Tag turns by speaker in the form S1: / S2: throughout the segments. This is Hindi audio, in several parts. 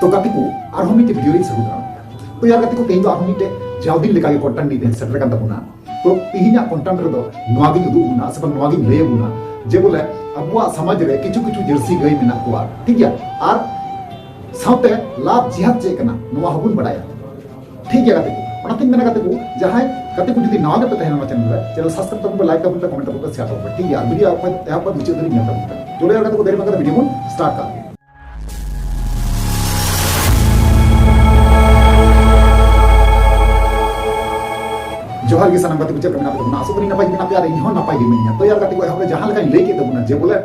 S1: तो गाती को आरहो मिटे वीडियो री सगुदा तो यार गाती को तेज आरहो मिटे जावदिन लेका के कंटेंट नी सेटर कान तबुना तो तिहिना कंटेंट रे दो नोवागी उदुगुना से बंग नोवागी लेगुना जे बोले अबुआ समाज रे किछु किछु जर्सी गई मेना कोआ ठीक है आर साउते लाभ जिहाद चे कना नोवा हबुन बडाया ठीक है गाती को ओनातिन मेना गाती को जहां गाती को जदी नवा पे तहना चैनल सब्सक्राइब तब लाइक तब कमेंट तब शेयर तब ठीक है वीडियो आप यहां पर नीचे धरी न्याता तब जोड़े गाती को देर में वीडियो को स्टार्ट कर जोहार के सनम गाती को चेक करना तो ना सुबरी नपाई बिना प्यार इहो नपाई दिमिया तो यार गाती को हम जहां लगा लेके दबुना जे बोले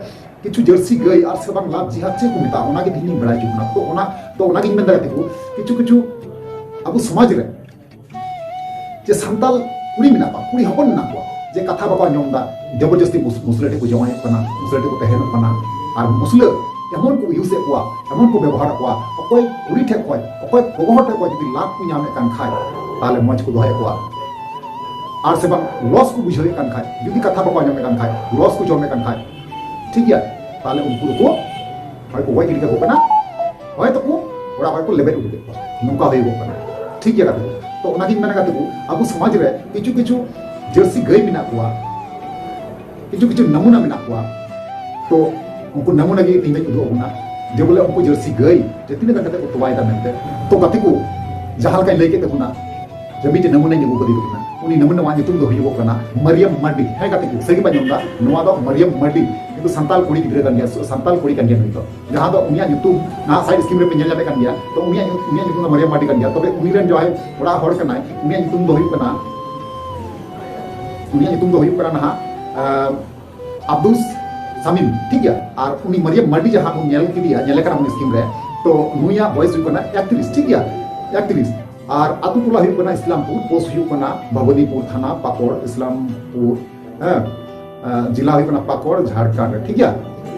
S1: किछु जर्सी गई और से बांग लाभ जिहाद चे को मिता ओना के दिनी बड़ा चुना तो ओना के मेन गाती को किछु किछु अब समाज रे जे संताल कुड़ी मिना पा कुड़ी हपन ना को जे कथा बाबा जोमदा जबरदस्ती मुसलेटे को जमाय कना मुसलेटे को तहन कना और मुसले एमन को यूज को एमन को व्यवहार को अकोय कुड़ी ठे को अकोय गोगोहट को जदी लाभ को नामे कान खाय ताले मज को दोहाय को और से बांग लॉस को बुझे कान खाय जदी कथा बाबा जोमे कान खाय लॉस को जोमे कान खाय ठीक है ताले उनको को होय को वय गिरी को कना होय तो को ओरा होय को लेबे उठे नुका होय को कना ठीक है तो ओनागी मेना गाते को अब समाज रे किछु किछु जर्सी गई मिना को किछु किछु नमूना मिना को तो उनको नमूना गे तीन उदो होना जे बोले उनको जर्सी गई जे तीन गंटे को तवाय दा मेनते तो गाते को जहां का लेके देखुना जब मिटे नमूना ने को दिना उनी नमूना वा तुम दो हियो कना मरियम मड्डी है गाते को सही बाजोंगा नोवा दो मरियम मड्डी तो संताल कुड़ी गिद्रे कन गया संताल कुड़ी कन गया नहीं तो जहां दो उनिया यूट्यूब ना साइड स्क्रीन रे पेंजल जाते कन गया तो उनिया यूट्यूब मरियम मड्डी कन गया तबे उनी रेन जो है थोड़ा हर कना उनिया यूट्यूब दो हियो कना उनिया यूट्यूब दो हियो कना ना अब्दुल समीम ठीक है और उनी मरियम मड्डी जहां उन नेल की दिया नेले कना उन स्क्रीन रे तो नुया वॉइस हुई कना एक्ट्रेस ठीक है एक्ट्रेस और अतु टोला हुई कना इस्लामपुर पोस्ट हुई कना भगवतीपुर थाना पाकोड़ इस्लामपुर जिला हुई कना पाकोड़ झारखंड ठीक है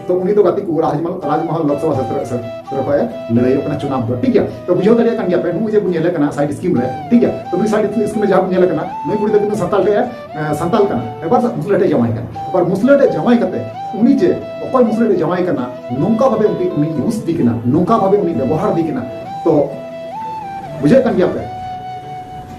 S1: तो उनी तो गाती को राजमहल लोकसभा क्षेत्र पे लड़ाई कना चुनाव ठीक है तो बुझो दरिया कन गया पे नु जे बुनेले कना साइड स्कीम रे ठीक है तो नु साइड स्कीम में जहां बुनेले कना नु कुड़ी दे संताल कना एक बार मुसलेटे जमाई कना पर मुसलेटे जमाई कते उनी जे ओकय मुसलेटे जमाई कना नोंका भाबे उनी यूज दी कना नोंका भाबे उनी व्यवहार दी कना तो बुझे कन गया पे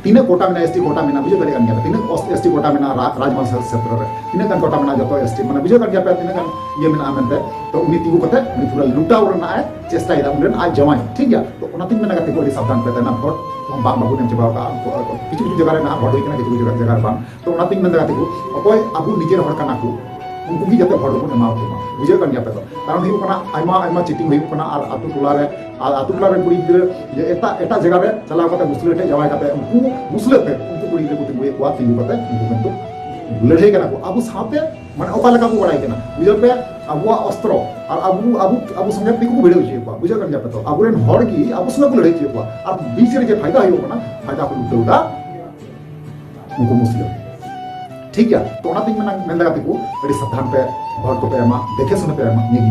S1: तीन कोटा में एसटी कोटा में बुझे दरिया कन गया तीन एसटी कोटा में राजमहल क्षेत्र रे तीन कन कोटा में जो एसटी माने बुझे कन गया पे तीन कन ये में आमेंते तो उनी तिगु कते उनी पूरा लुटा उरना है चेष्टा इदा उनरेन आज जमाई ठीक है तो ओना तीन में गते को सावधान पे ना भोट हम बाग बाबू ने जवाब का किछु किछु जगह रे ना भोट होई कना किछु किछु जगह बांग तो ओना तीन में गते को अकोय अबु निजेर हर कना को उनको भी जाते भोट को एमा को बुझे कन गया पे तो कारण हिउ कना आइमा चिटिंग हुई कना और आतु टोला रे कुड़ी जे एटा जगह रे चलाव कते मुसलेटे जवाई कते उनको मुसलेटे उनको कुड़ी रे को तिगु को तिगु कते उनको तो लड़ाई कना को अब साथे माने ओका लगा को बड़ाई कना बुझे पे अबुआ अस्त्र और अबु संगे पिकु भिड़े होई को बुझे कन गया पे तो अबुरेन हर की अबु संगे को लड़ाई को और बीच रे जे फायदा होई कना फायदा को लुटौदा उनको मुसले ठीक है तो ओना तीन में लगाते को बड़ी सावधान पे भोट को पे एमा देखे सुने पे एमा ये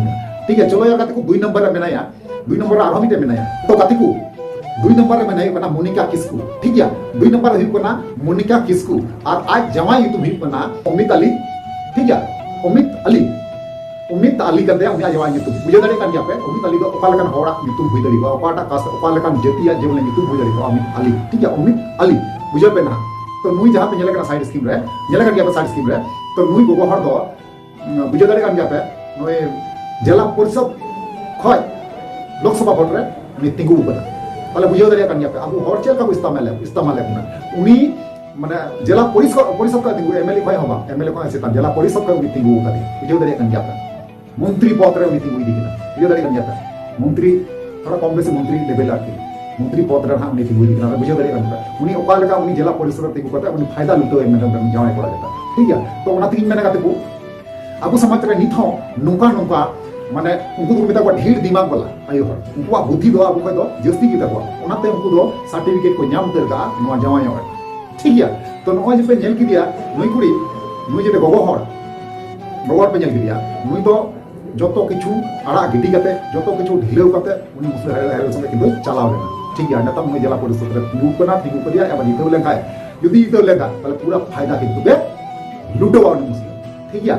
S1: ठीक है चलो यार गाते को 2 नंबर रे मेनाया 2 नंबर आरो मिटे मेनाया तो गाते को 2 नंबर रे मेनाय कना मोनिका किस्कू ठीक है 2 नंबर रे कना मोनिका किस्कू और आज जमाई यूट्यूब ही कना अमित अली ठीक है अमित अली कते उनिया जमाई यूट्यूब बुझे दरे कन गया पे अमित अली दो ओका लकन होड़ा यूट्यूब हुई दरी बा ओकाटा कास ओका लकन जतिया जे बोले यूट्यूब हुई दरी अमित अली ठीक है अमित अली बुझे पे ना तो नुई जहां पे नेले साइड स्कीम रे नेले गया पे साइड स्कीम रे तो नुई गोगो हर दो बुझे दरे गया पे नुई जिला परिषद खय लोकसभा भोट रे उनी तिगु बना ताले बुझे दरे गया पे अब हर चेल का इस्तेमाल है उनी माने जिला परिषद का तिगु एमएलए खय होबा एमएलए को से जिला परिषद का उनी तिगु का बुझे दरे गया पे मंत्री पद रे उनी तिगु दी ना बुझे दरे गया पे मंत्री थोड़ा कम बेसी मंत्री लेवल आके मंत्री पद रे हम तिगु दी ना बुझे दरे गया उनी ओका लगा उनी जिला परिषद तिगु करता उनी फायदा लुटो मैडम जावे पड़ा देता ठीक है तो ओना तीन मेना गाते को अब समाज रे निथ नुका नुका माने उनको तो मिता को ढेर दिमाग वाला आयो हर उनको बुद्धि दो अब दो जस्ती की तको ओनाते उनको दो सर्टिफिकेट को नाम तेरगा नवा जवाय हो ठीक है तो नवा जे पे जेल की दिया नुई कुड़ी नुई जे गोगो पे जेल की दिया नुई तो जतो किछु आड़ा गिटी करते जतो किछु ढिलेव करते उनी मुसले हेरे संगे किंतु चलाव लेना ठीक है नतम नुई जिला परिषद रे तिगु को दिया एबा नितो लेखा यदि इतो लेखा ताले पूरा फायदा किंतु बे लुटो मुसले ठीक है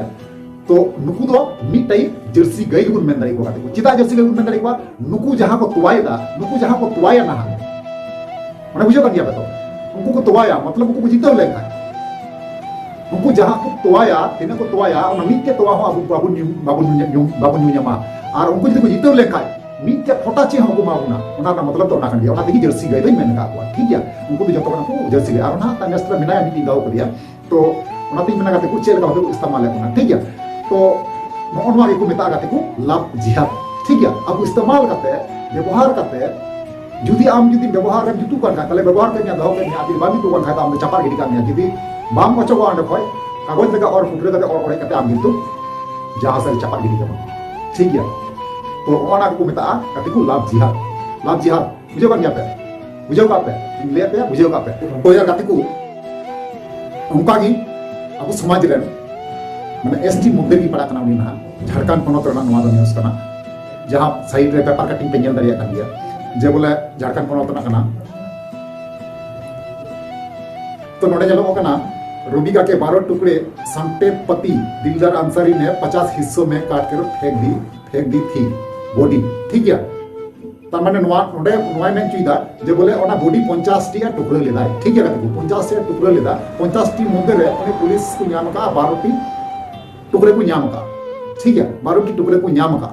S1: तो नुकु दो मिड टाइप जर्सी गाय गुन मेन दाड़ी को गाते को चिता जर्सी गाय गुन मेन दाड़ी को नुकु जहां को तुवायदा नुकु जहां को तुवाया ना माने बुझो kan dia betul उनको को तुवाया मतलब उनको जितो लेखा उनको जहां को तुवाया तिना को तुवाया और मिड के तुवा हो अबु बाबुन न्यूमा और उनको जदि को जितो लेखा मिड के फोटा चे हमको माउना ओना का मतलब तो ओना kan dia ओना देखि जर्सी गाय दई मेन का को ठीक है उनको तो जतो को जर्सी गाय और ना तनेस्tra मिना मिटी गाव को दिया तो ओना तीन मेना गाते को चेल का हो इस्तेमाल है ठीक है तो नॉन को मेता गाते को लाभ जिहाद ठीक है अब इस्तेमाल करते व्यवहार करते जुदी आम जुदी व्यवहार जुतु कर ताले व्यवहार करने दो करने आदि बामी तो कर आम चापा गिडी करने जुदी बाम को अंडे खय कागज लगा और फुटरे करते और करते आम किंतु जहां से चापा गिडी कर ठीक है तो ओना को मेता गाते को लाभ जिहाद बुझो कर पे बुझो का पे ले पे बुझो का पे तो यार गाते को उनका की अब समाज रे मैंने एसटी मुद्दे की पड़ा करना उन्हें ना झारखंड पनोत रना नवा न्यूज़ करना जहां साइड रे पेपर कटिंग पे नेल दरिया कर दिया जे बोले झारखंड पनोत रना करना तो नोडे जलो करना रूबिका के 12 टुकड़े संटे पति दिलदार अंसारी ने 50 हिस्सों में काट कर फेंक दी थी बॉडी ठीक है तार माने नोडे मेन चुईदा जे बोले ओना बॉडी 50 टी टुकड़े लेदा ठीक है कते 50 टी टुकड़े लेदा 50 टी मध्य रे उनी पुलिस को नाम का 12 टी टुकड़े को नाम का ठीक है 12 टी टुकड़े को नाम का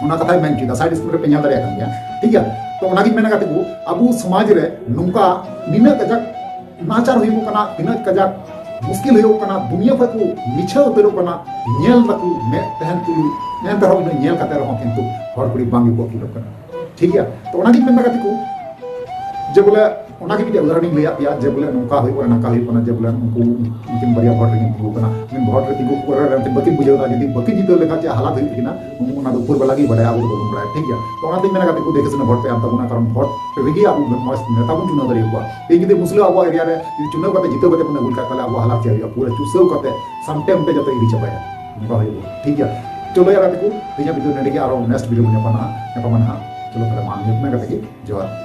S1: ओना कथा मेन चुईदा साइड स्क्रीन पे ᱧᱮᱞ दाड़िया गया ठीक है तो ओना की मेना गाते को अबु समाज रे नुंका निना कजक नाचार हुई को कना तिना कजक मुश्किल हुई कना दुनिया पर को मिछा उतरो कना ᱧᱮल तकु में तहन तुलु ने तरह में ᱧᱮल कते रहो किंतु हर कुड़ी बांगी को किलो कना ठीक है तो ओना की मेना गाते को जे बोले ओना की उदाहरण लिया पिया जे बोले नुंका हुई को नका हुई को जे बोले उनको उनकिन बरिया भोट रे को कना मिन भोट रे तिगो को रे बकी बुझेदा जदी बकी जीतो लेखा जे हालात हुई किना ओना ऊपर वाला की बड़े आबो को बड़ा ठीक है तो ओना दिन मेना गाते को देखे सुने भोट पे आम तबना कारण भोट रेगी आबो मस्त नेता बन चुनाव दरी को ए जदी मुस्लिम आबो एरिया रे चुनाव करते जीतो करते पुना उल्का कला आबो हालात चाहिए पूरा चुसेव करते समटाइम पे जते इरी चपाया उनका हुई ठीक है चलो यार गाते को तिना वीडियो नेडे के आरो नेक्स्ट वीडियो में पाना चलो पहले मान में गाते की जोहार